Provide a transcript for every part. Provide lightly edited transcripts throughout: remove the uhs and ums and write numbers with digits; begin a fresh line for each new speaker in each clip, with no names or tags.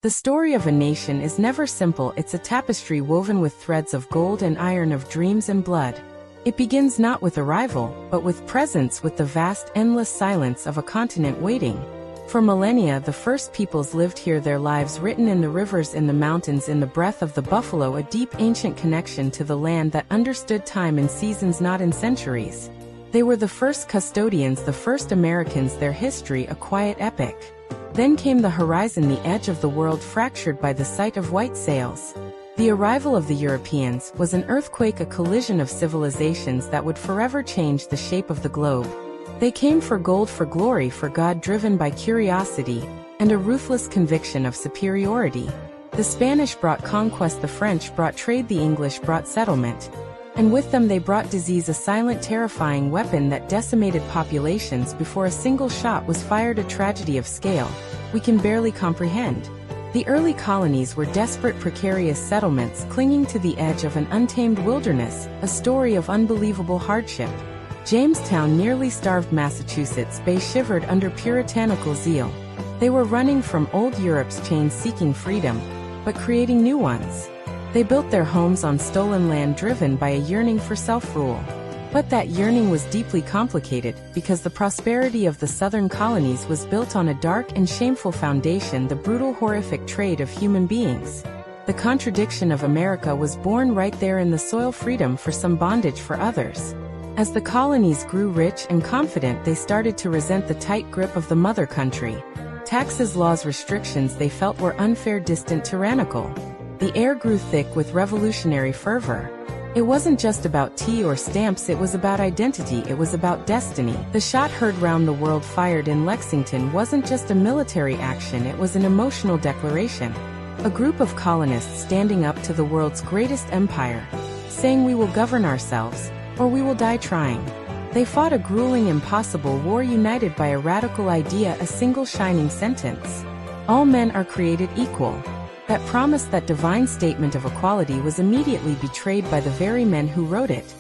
The story of a nation is never simple, it's a tapestry woven with threads of gold and iron, of dreams and blood. It begins not with arrival, but with presence, with the vast, endless silence of a continent waiting. For millennia, the first peoples lived here, their lives written in the rivers, in the mountains, in the breath of the buffalo, a deep ancient connection to the land that understood time in seasons, not in centuries. They were the first custodians, the first Americans, their history a quiet epic. Then came the horizon, the edge of the world fractured by the sight of white sails. The arrival of the Europeans was an earthquake, a collision of civilizations that would forever change the shape of the globe. They came for gold, for glory, for God, driven by curiosity and a ruthless conviction of superiority. The Spanish brought conquest, the French brought trade, the English brought settlement. And with them they brought disease, a silent, terrifying weapon that decimated populations before a single shot was fired, a tragedy of scale we can barely comprehend. The early colonies were desperate, precarious settlements clinging to the edge of an untamed wilderness, a story of unbelievable hardship. Jamestown nearly starved Massachusetts Bay shivered under puritanical zeal. They were running from old Europe's chains, seeking freedom, but creating new ones. They built their homes on stolen land, driven by a yearning for self-rule. But that yearning was deeply complicated, because the prosperity of the southern colonies was built on a dark and shameful foundation, the brutal, horrific trade of human beings. The contradiction of America was born right there in the soil, freedom for some, bondage for others. As the colonies grew rich and confident, they started to resent the tight grip of the mother country. Taxes, laws, restrictions they felt were unfair, distant, tyrannical. The air grew thick with revolutionary fervor. It wasn't just about tea or stamps, it was about identity, it was about destiny. The shot heard round the world, fired in Lexington, wasn't just a military action, it was an emotional declaration. A group of colonists standing up to the world's greatest empire, saying, we will govern ourselves, or we will die trying. They fought a grueling, impossible war, united by a radical idea, a single shining sentence. All men are created equal. That promise, that divine statement of equality, was immediately betrayed by the very men who wrote it.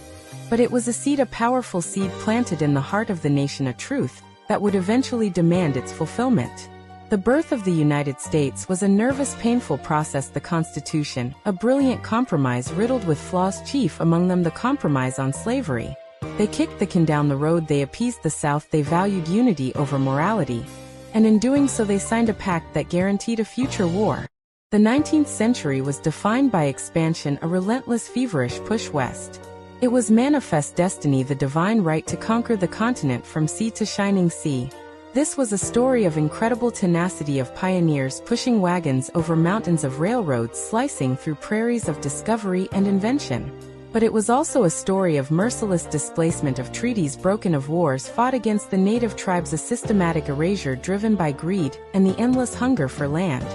But it was a seed, a powerful seed planted in the heart of the nation, a truth that would eventually demand its fulfillment. The birth of the United States was a nervous, painful process. The Constitution, a brilliant compromise riddled with flaws, chief among them the compromise on slavery. They kicked the can down the road, they appeased the South, they valued unity over morality. And in doing so they signed a pact that guaranteed a future war. The 19th century was defined by expansion, a relentless, feverish push west. It was manifest destiny, the divine right to conquer the continent from sea to shining sea. This was a story of incredible tenacity, of pioneers pushing wagons over mountains, of railroads slicing through prairies, of discovery and invention. But it was also a story of merciless displacement, of treaties broken, of wars fought against the native tribes, a systematic erasure driven by greed and the endless hunger for land.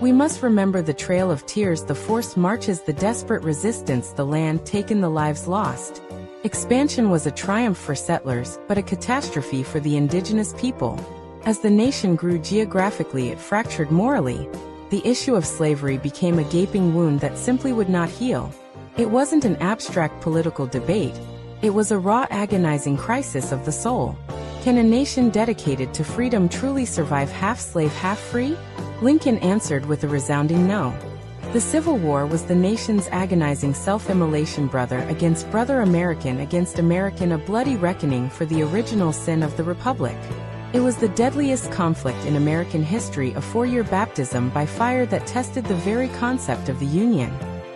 We must remember the trail of tears, the forced marches, the desperate resistance, the land taken, the lives lost. Expansion was a triumph for settlers, but a catastrophe for the indigenous people. As the nation grew geographically, it fractured morally. The issue of slavery became a gaping wound that simply would not heal. It wasn't an abstract political debate. It was a raw, agonizing crisis of the soul. Can a nation dedicated to freedom truly survive half slave, half free? Lincoln answered with a resounding no. The Civil War was the nation's agonizing self-immolation, brother against brother, American against American, a bloody reckoning for the original sin of the Republic. It was the deadliest conflict in American history, a four-year baptism by fire that tested the very concept of the Union.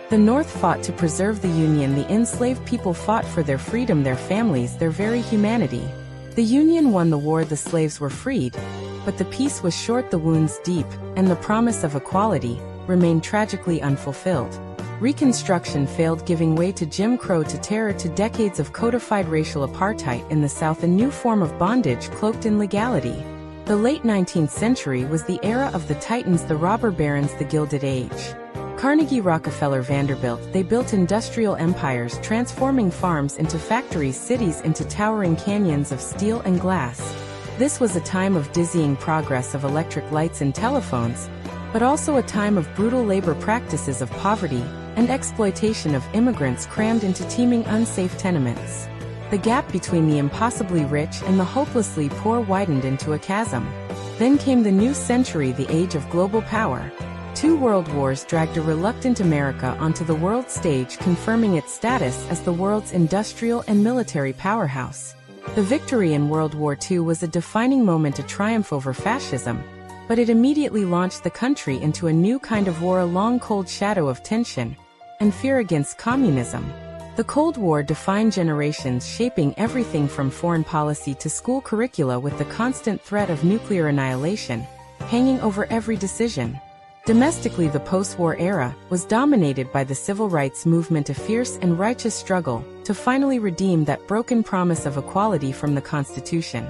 The North fought to preserve the Union, the enslaved people fought for their freedom, their families, their very humanity. The Union won the war, the slaves were freed, but the peace was short, the wounds deep, and the promise of equality remained tragically unfulfilled. Reconstruction failed, giving way to Jim Crow, to terror, to decades of codified racial apartheid in the South, a new form of bondage cloaked in legality. The late 19th century was the era of the titans, the robber barons, the Gilded Age. Carnegie, Rockefeller, Vanderbilt, they built industrial empires, transforming farms into factories, cities into towering canyons of steel and glass. This was a time of dizzying progress, of electric lights and telephones, but also a time of brutal labor practices, of poverty and exploitation of immigrants crammed into teeming, unsafe tenements. The gap between the impossibly rich and the hopelessly poor widened into a chasm. Then came the new century, the age of global power. Two world wars dragged a reluctant America onto the world stage, confirming its status as the world's industrial and military powerhouse. The victory in World War II was a defining moment, a triumph over fascism, but it immediately launched the country into a new kind of war, a long cold shadow of tension and fear against communism. The Cold War defined generations, shaping everything from foreign policy to school curricula, with the constant threat of nuclear annihilation hanging over every decision. Domestically, the post-war era was dominated by the civil rights movement, a fierce and righteous struggle to finally redeem that broken promise of equality from the Constitution.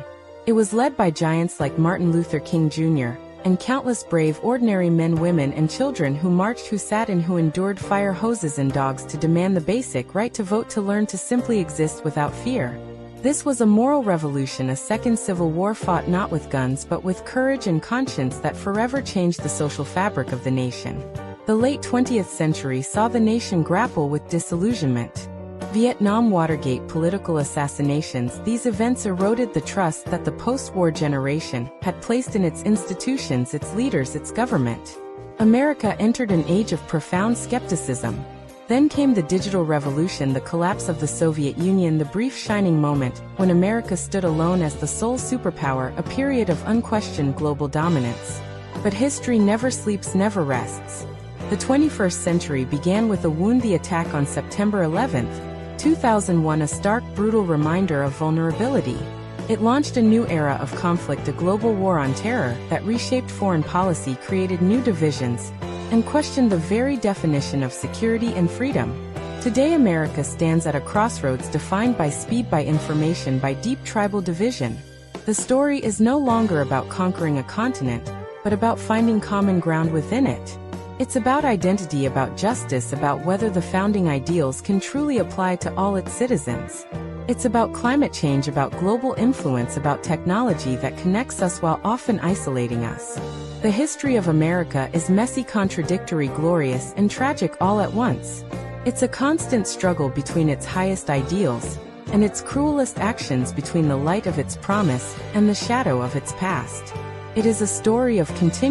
It was led by giants like Martin Luther King Jr. and countless brave, ordinary men, women, and children who marched, who sat, and who endured fire hoses and dogs to demand the basic right to vote, to learn to simply exist without fear. This was a moral revolution, a second civil war fought not with guns but with courage and conscience, that forever changed the social fabric of the nation. The late 20th century saw the nation grapple with disillusionment. Vietnam, Watergate, political assassinations — these events eroded the trust that the post-war generation had placed in its institutions, its leaders, its government. America entered an age of profound skepticism. Then came the digital revolution, the collapse of the Soviet Union, the brief shining moment when America stood alone as the sole superpower, a period of unquestioned global dominance. But history never sleeps, never rests. The 21st century began with a wound: the attack on September 11, 2001, a stark, brutal reminder of vulnerability. It launched a new era of conflict, a global war on terror that reshaped foreign policy, created new divisions, and questioned the very definition of security and freedom. Today, America stands at a crossroads, defined by speed, by information, by deep tribal division. The story is no longer about conquering a continent, but about finding common ground within it. It's about identity, about justice, about whether the founding ideals can truly apply to all its citizens. It's about climate change, about global influence, about technology that connects us while often isolating us. The history of America is messy, contradictory, glorious, and tragic all at once. It's a constant struggle between its highest ideals and its cruelest actions, between the light of its promise and the shadow of its past. It is a story of continued